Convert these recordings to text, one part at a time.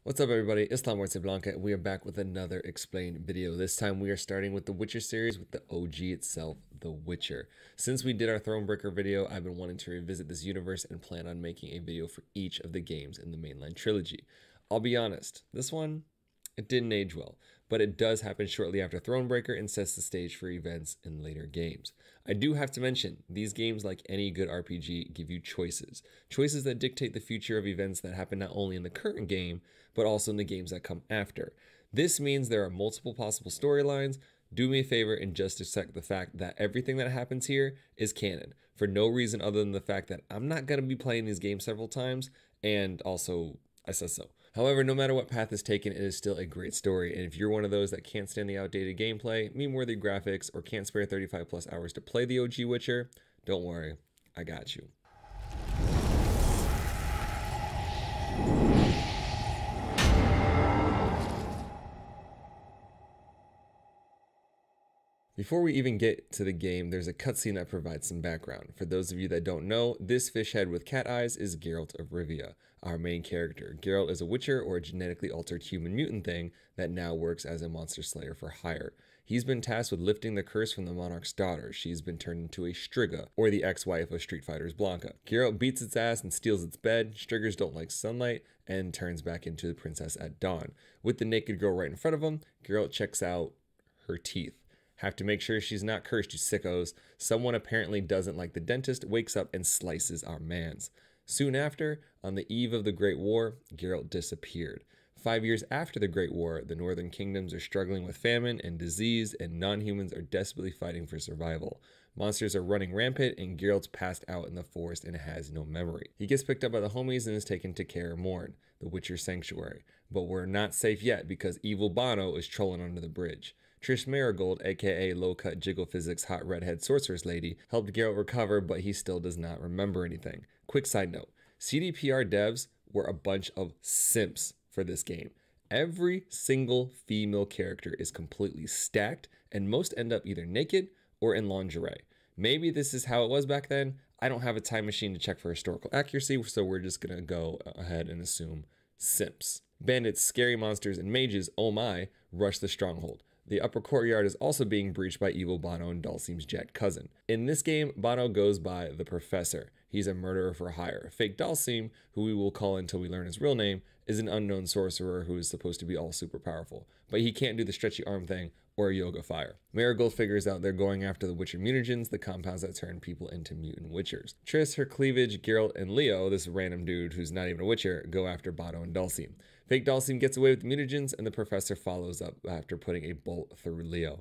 What's up everybody, it's Thronebreaker and we are back with another explained video. This time we are starting with the Witcher series with the OG itself, The Witcher. Since we did our Thronebreaker video, I've been wanting to revisit this universe and plan on making a video for each of the games in the mainline trilogy. I'll be honest, this one, it didn't age well, but it does happen shortly after Thronebreaker and sets the stage for events in later games. I do have to mention, these games, like any good RPG, give you choices. Choices that dictate the future of events that happen not only in the current game, but also in the games that come after. This means there are multiple possible storylines. Do me a favor and just accept the fact that everything that happens here is canon, for no reason other than the fact that I'm not going to be playing these games several times, and also, I said so. However, no matter what path is taken, it is still a great story, and if you're one of those that can't stand the outdated gameplay, meme-worthy graphics, or can't spare 35 plus hours to play the OG Witcher, don't worry, I got you. Before we even get to the game, there's a cutscene that provides some background. For those of you that don't know, this fish head with cat eyes is Geralt of Rivia, our main character. Geralt is a witcher, or a genetically altered human mutant thing that now works as a monster slayer for hire. He's been tasked with lifting the curse from the monarch's daughter. She's been turned into a Striga, or the ex-wife of Street Fighter's Blanca. Geralt beats its ass and steals its bed. Striggers don't like sunlight, and turns back into the princess at dawn. With the naked girl right in front of him, Geralt checks out her teeth. Have to make sure she's not cursed, you sickos. Someone apparently doesn't like the dentist, wakes up and slices our mans. Soon after, on the eve of the Great War, Geralt disappeared. 5 years after the Great War, the northern kingdoms are struggling with famine and disease, and non-humans are desperately fighting for survival. Monsters are running rampant, and Geralt's passed out in the forest and has no memory. He gets picked up by the homies and is taken to Kaer Morhen, the Witcher Sanctuary. But we're not safe yet because evil Bono is trolling under the bridge. Trish Marigold, aka low-cut jiggle physics hot redhead sorceress lady, helped Geralt recover, but he still does not remember anything. Quick side note, CDPR devs were a bunch of simps for this game. Every single female character is completely stacked, and most end up either naked or in lingerie. Maybe this is how it was back then. I don't have a time machine to check for historical accuracy, so we're just gonna go ahead and assume simps. Bandits, scary monsters, and mages, oh my, rush the stronghold. The upper courtyard is also being breached by evil Bono and Dulcime's jet cousin. In this game, Bono goes by the Professor. He's a murderer for hire. Fake Dulcime, who we will call until we learn his real name, is an unknown sorcerer who is supposed to be all super powerful, but he can't do the stretchy arm thing or yoga fire. Marigold figures out they're going after the Witcher mutagens, the compounds that turn people into mutant witchers. Triss, her cleavage, Geralt, and Leo, this random dude who's not even a witcher, go after Bono and Dulcime. Fake Dulcime gets away with the mutagens, and the Professor follows up after putting a bolt through Leo.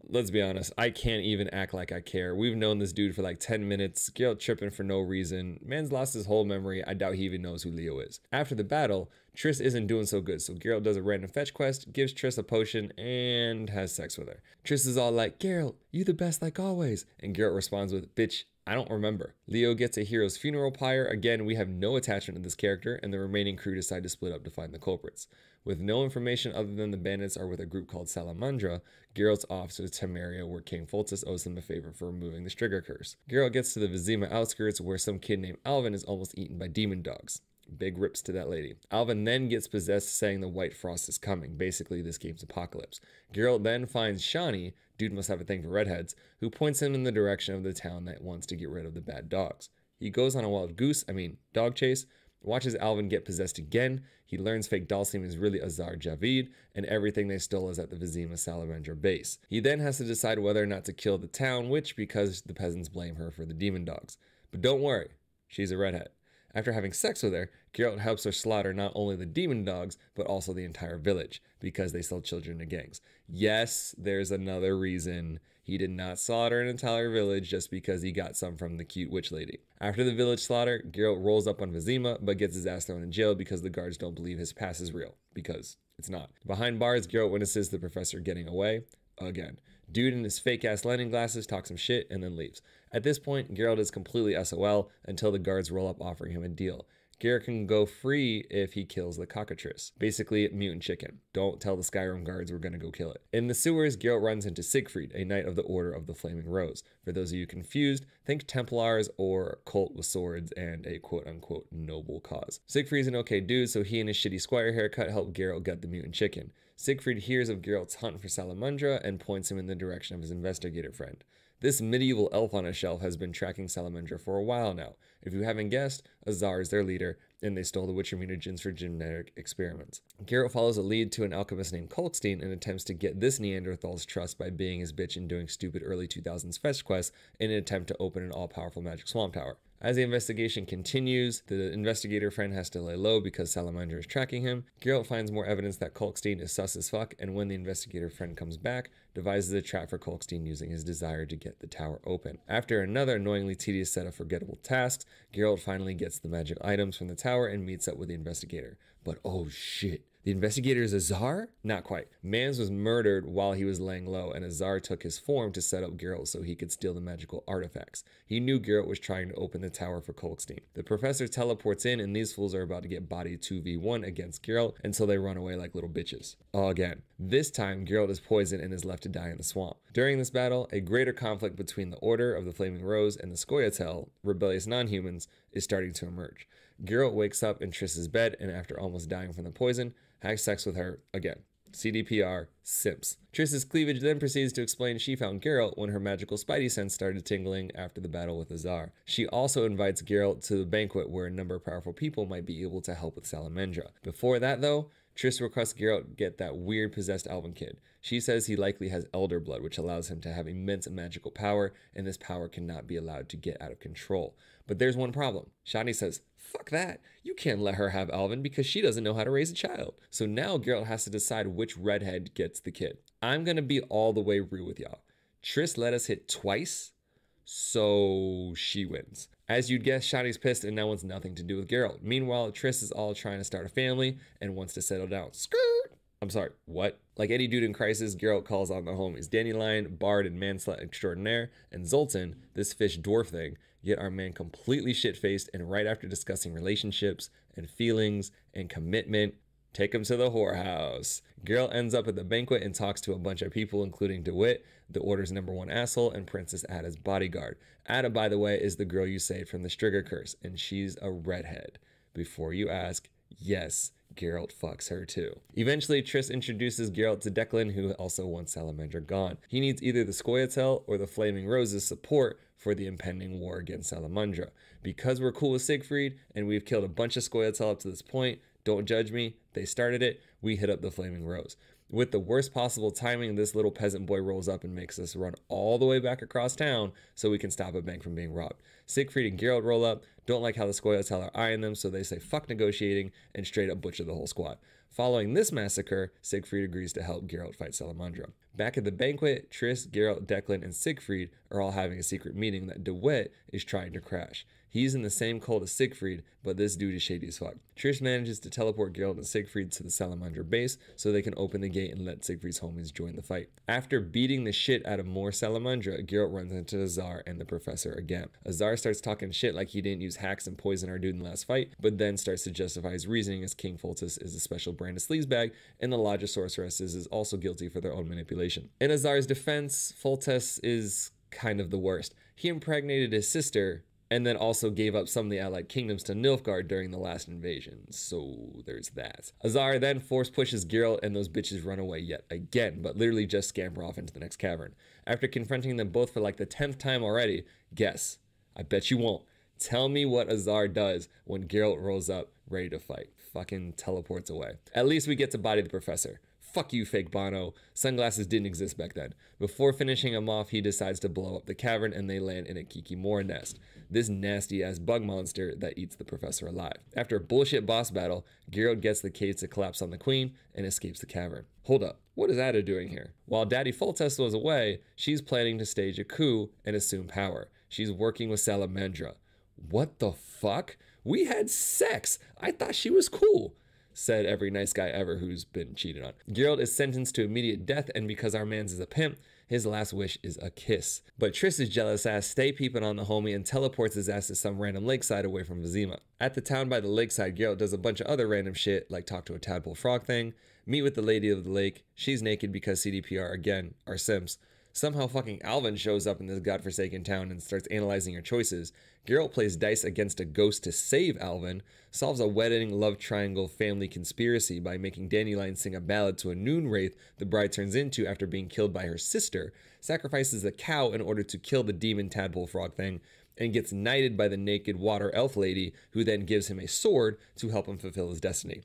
Let's be honest, I can't even act like I care. We've known this dude for like 10 minutes, Geralt tripping for no reason. Man's lost his whole memory. I doubt he even knows who Leo is. After the battle, Triss isn't doing so good, so Geralt does a random fetch quest, gives Triss a potion, and has sex with her. Triss is all like, Geralt, you the best like always. And Geralt responds with, bitch, I don't remember. Leo gets a hero's funeral pyre. Again, we have no attachment to this character, and the remaining crew decide to split up to find the culprits. With no information other than the bandits are with a group called Salamandra, Geralt's off to Temeria, where King Foltest owes him a favor for removing the Striga curse. Geralt gets to the Vizima outskirts, where some kid named Alvin is almost eaten by demon dogs. Big rips to that lady. Alvin then gets possessed, saying the White Frost is coming, basically this game's apocalypse. Geralt then finds Shani, dude must have a thing for redheads, who points him in the direction of the town that wants to get rid of the bad dogs. He goes on a dog chase, watches Alvin get possessed again. He learns fake Dulcime is really Azar Javid, and everything they stole is at the Vizima Salamandra base. He then has to decide whether or not to kill the town witch because the peasants blame her for the demon dogs. But don't worry, she's a redhead. After having sex with her, Geralt helps her slaughter not only the demon dogs, but also the entire village, because they sell children to gangs. Yes, there's another reason. He did not slaughter an entire village just because he got some from the cute witch lady. After the village slaughter, Geralt rolls up on Vizima, but gets his ass thrown in jail because the guards don't believe his past is real, because it's not. Behind bars, Geralt witnesses the Professor getting away, again. Dude in his fake-ass lending glasses talks some shit and then leaves. At this point, Geralt is completely SOL until the guards roll up offering him a deal. Geralt can go free if he kills the cockatrice, basically mutant chicken. Don't tell the Skyrim guards we're gonna go kill it. In the sewers, Geralt runs into Siegfried, a knight of the Order of the Flaming Rose. For those of you confused, think Templars or a cult with swords and a quote-unquote noble cause. Siegfried's an okay dude, so he and his shitty squire haircut help Geralt get the mutant chicken. Siegfried hears of Geralt's hunt for Salamandra and points him in the direction of his investigator friend. This medieval elf on a shelf has been tracking Salamandra for a while now. If you haven't guessed, Azar is their leader, and they stole the Witcher mutagens for genetic experiments. Geralt follows a lead to an alchemist named Kalkstein and attempts to get this Neanderthal's trust by being his bitch and doing stupid early 2000s fetch quests in an attempt to open an all-powerful magic swamp tower. As the investigation continues, the investigator friend has to lay low because Salamandra is tracking him. Geralt finds more evidence that Kalkstein is sus as fuck, and when the investigator friend comes back, devises a trap for Kalkstein using his desire to get the tower open. After another annoyingly tedious set of forgettable tasks, Geralt finally gets the magic items from the tower and meets up with the investigator. But oh shit. The investigator is Azar? Not quite. Mans was murdered while he was laying low, and Azar took his form to set up Geralt so he could steal the magical artifacts. He knew Geralt was trying to open the tower for Kalkstein. The professor teleports in, and these fools are about to get bodied 2v1 against Geralt until they run away like little bitches. Again. This time, Geralt is poisoned and is left to die in the swamp. During this battle, a greater conflict between the Order of the Flaming Rose and the Scoia'tael, rebellious non-humans, is starting to emerge. Geralt wakes up in Triss's bed, and after almost dying from the poison, has sex with her again. CDPR, simps. Triss's cleavage then proceeds to explain she found Geralt when her magical spidey sense started tingling after the battle with Azar. She also invites Geralt to the banquet where a number of powerful people might be able to help with Salamandra. Before that though, Triss requests Geralt get that weird possessed elven kid. She says he likely has elder blood, which allows him to have immense magical power, and this power cannot be allowed to get out of control. But there's one problem. Shani says, fuck that. You can't let her have elven because she doesn't know how to raise a child. So now Geralt has to decide which redhead gets the kid. I'm gonna be all the way real with y'all. Triss let us hit twice, so she wins. As you'd guess, Shani's pissed and now wants nothing to do with Geralt. Meanwhile, Triss is all trying to start a family and wants to settle down. Skirt! I'm sorry, what? Like any dude in crisis, Geralt calls on the homies Dandelion, Bard, and Manslet extraordinaire, and Zoltan, this fish dwarf thing, get our man completely shit-faced, and right after discussing relationships and feelings and commitment, take him to the whorehouse. Geralt ends up at the banquet and talks to a bunch of people, including DeWitt, the Order's #1 asshole, and Princess Ada's bodyguard. Ada, by the way, is the girl you saved from the Striga curse, and she's a redhead. Before you ask, yes, Geralt fucks her too. Eventually, Triss introduces Geralt to Declan, who also wants Salamandra gone. He needs either the Scoia'tael or the Flaming Rose's support for the impending war against Salamandra. Because we're cool with Siegfried, and we've killed a bunch of Scoia'tael up to this point, don't judge me, they started it, we hit up the Flaming Rose. With the worst possible timing, this little peasant boy rolls up and makes us run all the way back across town so we can stop a bank from being robbed. Siegfried and Geralt roll up, don't like how the Scoia'tael are eyeing them, so they say fuck negotiating and straight up butcher the whole squad. Following this massacre, Siegfried agrees to help Geralt fight Salamandra. Back at the banquet, Triss, Geralt, Declan, and Siegfried are all having a secret meeting that DeWitt is trying to crash. He's in the same cult as Siegfried, but this dude is shady as fuck. Triss manages to teleport Geralt and Siegfried to the Salamandra base so they can open the gate and let Siegfried's homies join the fight. After beating the shit out of more Salamandra, Geralt runs into Azar and the professor again. Azar starts talking shit like he didn't use hacks and poison our dude in the last fight, but then starts to justify his reasoning as King Foltest is a special brand of sleazebag and the Lodge of Sorceresses is also guilty for their own manipulation. In Azar's defense, Foltest is kind of the worst. He impregnated his sister and then also gave up some of the allied kingdoms to Nilfgaard during the last invasion, so there's that. Azar then force pushes Geralt and those bitches run away yet again, but literally just scamper off into the next cavern. After confronting them both for like the 10th time already, guess. I bet you won't. Tell me what Azar does when Geralt rolls up ready to fight. Fucking teleports away. At least we get to body the professor. Fuck you, fake Bono. Sunglasses didn't exist back then. Before finishing him off, he decides to blow up the cavern and they land in a Kikimora nest. This nasty-ass bug monster that eats the professor alive. After a bullshit boss battle, Geralt gets the cage to collapse on the queen and escapes the cavern. Hold up, what is Ada doing here? While Daddy Foltest was away, she's planning to stage a coup and assume power. She's working with Salamandra. What the fuck? We had sex! I thought she was cool. said every nice guy ever who's been cheated on. Geralt is sentenced to immediate death, and because our man's is a pimp, his last wish is a kiss. But Triss's jealous ass stay peeping on the homie and teleports his ass to some random lakeside away from Vizima. At the town by the lakeside, Geralt does a bunch of other random shit, like talk to a tadpole frog thing, meet with the lady of the lake, she's naked because CDPR again, are simps. Somehow fucking Alvin shows up in this godforsaken town and starts analyzing your choices. Geralt plays dice against a ghost to save Alvin, solves a wedding love triangle family conspiracy by making Dandelion sing a ballad to a noon wraith the bride turns into after being killed by her sister, sacrifices a cow in order to kill the demon tadpole frog thing, and gets knighted by the naked water elf lady, who then gives him a sword to help him fulfill his destiny.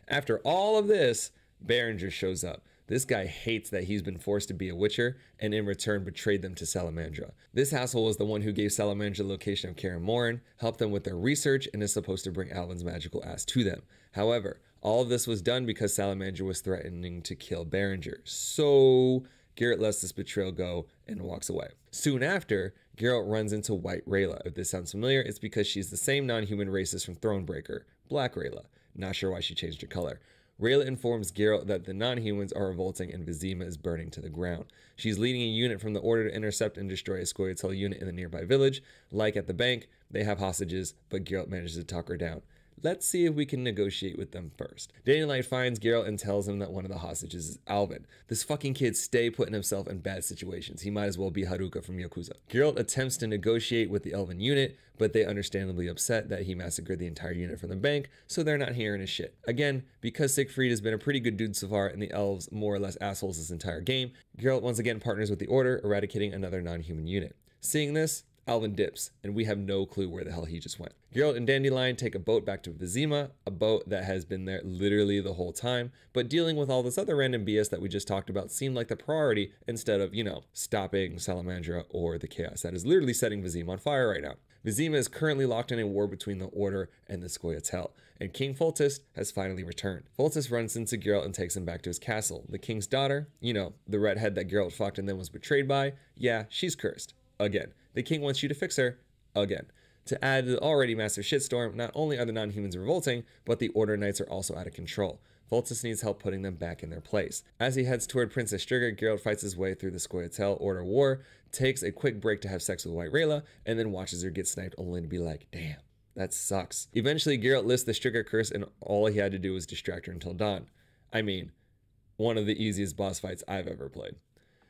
After all of this, Berenger shows up. This guy hates that he's been forced to be a witcher and in return betrayed them to Salamandra. This asshole is the one who gave Salamandra the location of Kaer Morhen, helped them with their research, and is supposed to bring Alvin's magical ass to them. However, all of this was done because Salamandra was threatening to kill Berenger. So Geralt lets this betrayal go and walks away. Soon after, Geralt runs into White Rayla. If this sounds familiar, it's because she's the same non-human racist from Thronebreaker, Black Rayla. Not sure why she changed her color. Rayla informs Geralt that the non-humans are revolting and Vizima is burning to the ground. She's leading a unit from the Order to intercept and destroy a Scoia'tael unit in the nearby village. Like at the bank, they have hostages, but Geralt manages to talk her down. Let's see if we can negotiate with them first. Dandelion finds Geralt and tells him that one of the hostages is Alvin. This fucking kid stay putting himself in bad situations. He might as well be Haruka from Yakuza. Geralt attempts to negotiate with the Elven unit, but they understandably upset that he massacred the entire unit from the bank, so they're not hearing his shit. Again, because Siegfried has been a pretty good dude so far and the elves more or less assholes this entire game, Geralt once again partners with the Order, eradicating another non-human unit. Seeing this, Alvin dips, and we have no clue where the hell he just went. Geralt and Dandelion take a boat back to Vizima, a boat that has been there literally the whole time, but dealing with all this other random BS that we just talked about seemed like the priority instead of, stopping Salamandra or the chaos that is literally setting Vizima on fire right now. Vizima is currently locked in a war between the Order and the Scoia'tael, and King Foltest has finally returned. Foltest runs into Geralt and takes him back to his castle. The king's daughter, the redhead that Geralt fucked and then was betrayed by, yeah, she's cursed. Again. The king wants you to fix her, again. To add to the already massive shitstorm, not only are the non-humans revolting, but the Order Knights are also out of control. Foltest needs help putting them back in their place. As he heads toward Princess Striga, Geralt fights his way through the Scoia'tael Order war, takes a quick break to have sex with White Rayla, and then watches her get sniped only to be like, damn, that sucks. Eventually, Geralt lifts the Striga curse, and all he had to do was distract her until dawn. I mean, one of the easiest boss fights I've ever played.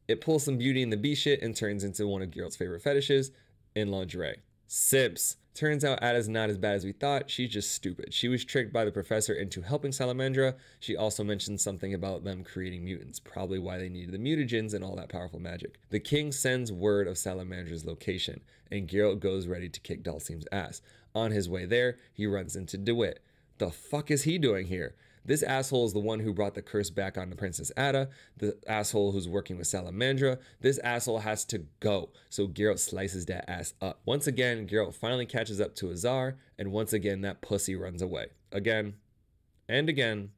It pulls some Beauty and the Beast shit and turns into one of Geralt's favorite fetishes, in lingerie. Simps. Turns out Ada's not as bad as we thought, she's just stupid. She was tricked by the professor into helping Salamandra. She also mentioned something about them creating mutants, probably why they needed the mutagens and all that powerful magic. The king sends word of Salamandra's location, and Geralt goes ready to kick Dhalsim's ass. On his way there, he runs into DeWitt. The fuck is he doing here? This asshole is the one who brought the curse back on the Princess Ada, the asshole who's working with Salamandra. This asshole has to go, so Geralt slices that ass up. Once again, Geralt finally catches up to Azar, and once again, that pussy runs away. Again, and again,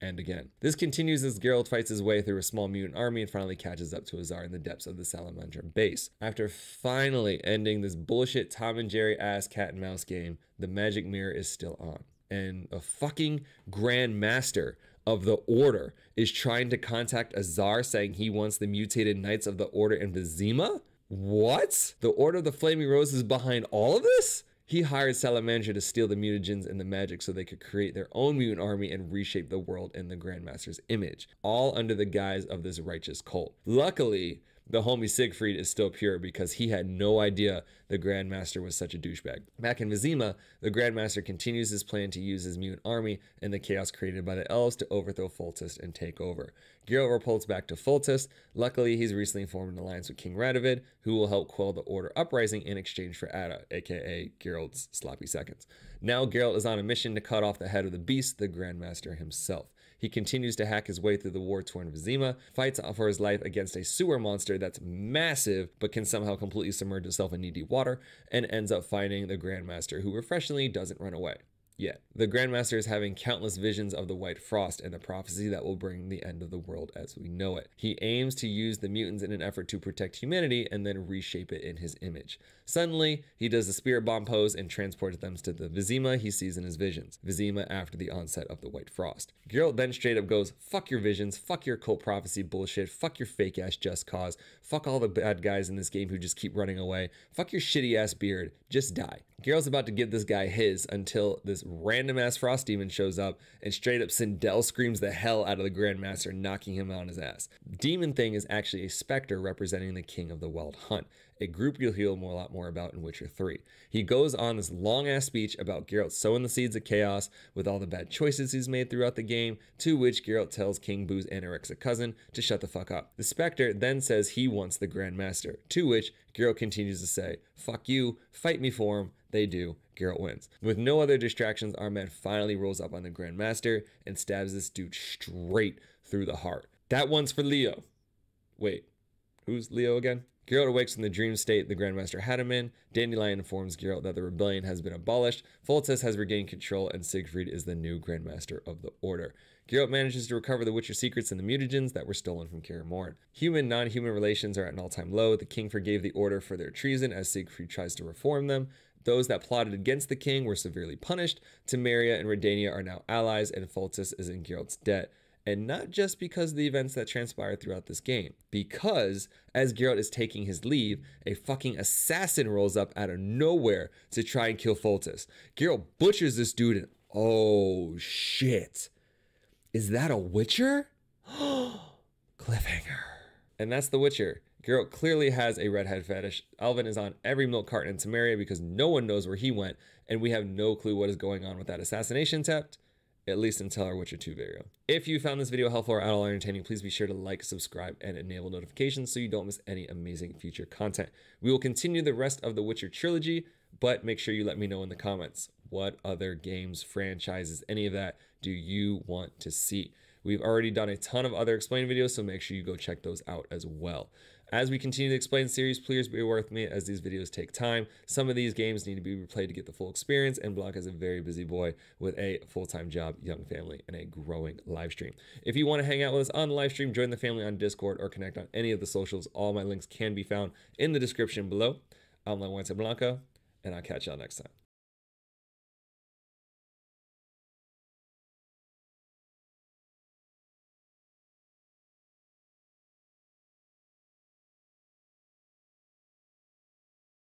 and again. This continues as Geralt fights his way through a small mutant army and finally catches up to Azar in the depths of the Salamandra base. After finally ending this bullshit Tom and Jerry ass cat and mouse game, the magic mirror is still on. And a fucking Grand Master of the Order is trying to contact Azar saying he wants the mutated Knights of the Order in Vizima? What? The Order of the Flaming Rose is behind all of this? He hired Salamandra to steal the mutagens and the magic so they could create their own mutant army and reshape the world in the Grand Master's image, all under the guise of this righteous cult. Luckily, the homie Siegfried is still pure because he had no idea the Grand Master was such a douchebag. Back in Vizima, the Grand Master continues his plan to use his mutant army and the chaos created by the elves to overthrow Foltest and take over. Geralt reports back to Foltest. Luckily, he's recently formed an alliance with King Radovid, who will help quell the Order uprising in exchange for Ada, aka Geralt's sloppy seconds. Now Geralt is on a mission to cut off the head of the beast, the Grand Master himself. He continues to hack his way through the war-torn Vizima, fights for his life against a sewer monster that's massive but can somehow completely submerge itself in knee-deep water, and ends up fighting the Grand Master, who refreshingly doesn't run away. yet. The Grandmaster is having countless visions of the White Frost and the prophecy that will bring the end of the world as we know it. He aims to use the mutants in an effort to protect humanity and then reshape it in his image. Suddenly, he does the spirit bomb pose and transports them to the Vizima he sees in his visions. Vizima after the onset of the White Frost. Geralt then straight up goes, fuck your visions, fuck your cult prophecy bullshit, fuck your fake ass just cause, fuck all the bad guys in this game who just keep running away, fuck your shitty ass beard, just die. Geralt's about to give this guy his until this random ass frost demon shows up and straight up Sindel screams the hell out of the Grandmaster, knocking him on his ass. Demon Thing is actually a specter representing the King of the Wild Hunt, a group you'll hear a lot more about in Witcher 3. He goes on this long ass speech about Geralt sowing the seeds of chaos with all the bad choices he's made throughout the game, to which Geralt tells King Boo's anorexic cousin to shut the fuck up. The specter then says he wants the Grandmaster, to which Geralt continues to say, fuck you, fight me for him. They do. Geralt wins. With no other distractions, our man finally rolls up on the Grandmaster and stabs this dude straight through the heart. That one's for Leo. Wait, who's Leo again? Geralt awakes from the dream state the Grandmaster had him in. Dandelion informs Geralt that the rebellion has been abolished, Foltest has regained control, and Siegfried is the new Grandmaster of the Order. Geralt manages to recover the Witcher secrets and the mutagens that were stolen from Kaer Morhen. Human-non-human relations are at an all-time low. The king forgave the Order for their treason as Siegfried tries to reform them. Those that plotted against the king were severely punished. Temeria and Redania are now allies, and Foltest is in Geralt's debt. And not just because of the events that transpired throughout this game. Because, as Geralt is taking his leave, a fucking assassin rolls up out of nowhere to try and kill Foltest. Geralt butchers this dude and oh shit. Is that a Witcher? Cliffhanger. And that's The Witcher. Geralt clearly has a redhead fetish. Alvin is on every milk carton in Temeria because no one knows where he went, and we have no clue what is going on with that assassination attempt, at least until our Witcher 2 video. If you found this video helpful or at all entertaining, please be sure to like, subscribe, and enable notifications so you don't miss any amazing future content. We will continue the rest of the Witcher trilogy, but make sure you let me know in the comments what other games, franchises, any of that do you want to see. We've already done a ton of other explain videos, so make sure you go check those out as well. As we continue to explain the series, please bear with me as these videos take time. Some of these games need to be replayed to get the full experience, and Blanc is a very busy boy with a full-time job, young family, and a growing live stream. If you want to hang out with us on the live stream, join the family on Discord or connect on any of the socials. All my links can be found in the description below. I'm La Blanca, and I'll catch y'all next time.